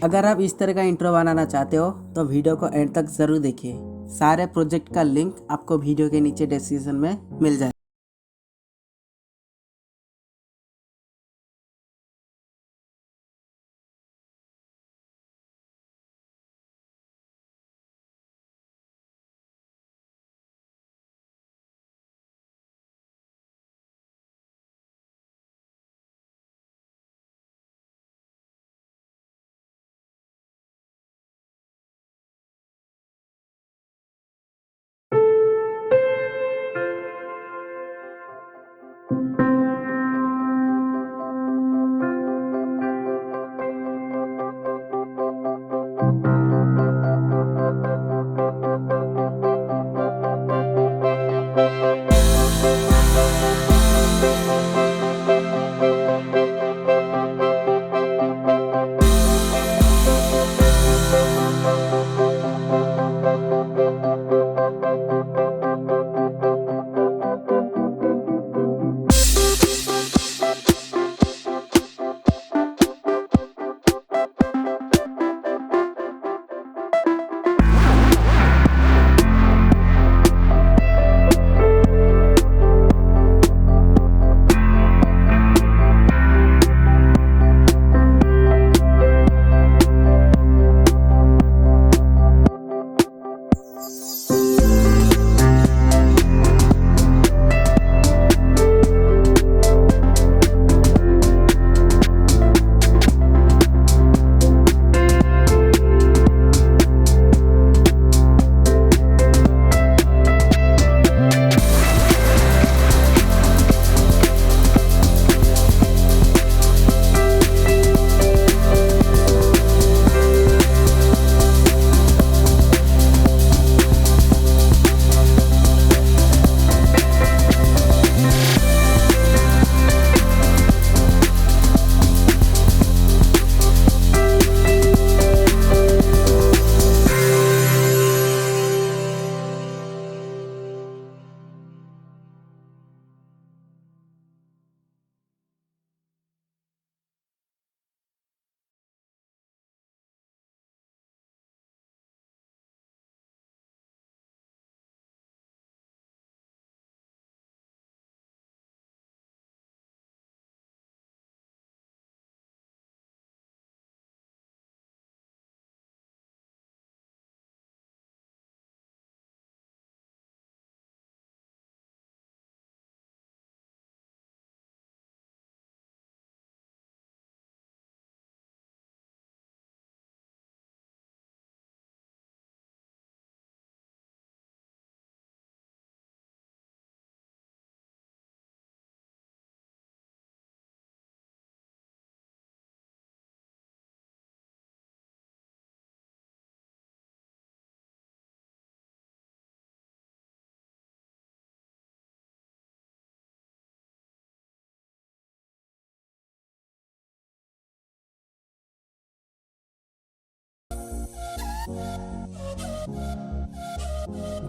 अगर आप इस तरह का इंट्रो बनाना चाहते हो तो वीडियो को एंड तक ज़रूर देखिए। सारे प्रोजेक्ट का लिंक आपको वीडियो के नीचे डिस्क्रिप्शन में मिल जाए।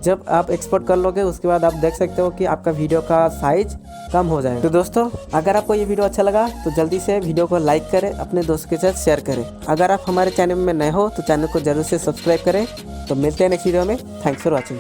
जब आप एक्सपोर्ट कर लोगे उसके बाद आप देख सकते हो कि आपका वीडियो का साइज कम हो जाएगा। तो दोस्तों, अगर आपको ये वीडियो अच्छा लगा तो जल्दी से वीडियो को लाइक करें, अपने दोस्तों के साथ शेयर करें। अगर आप हमारे चैनल में नए हो तो चैनल को जरूर से सब्सक्राइब करें। तो मिलते हैं नेक्स्ट वीडियो में। Thanks for watching.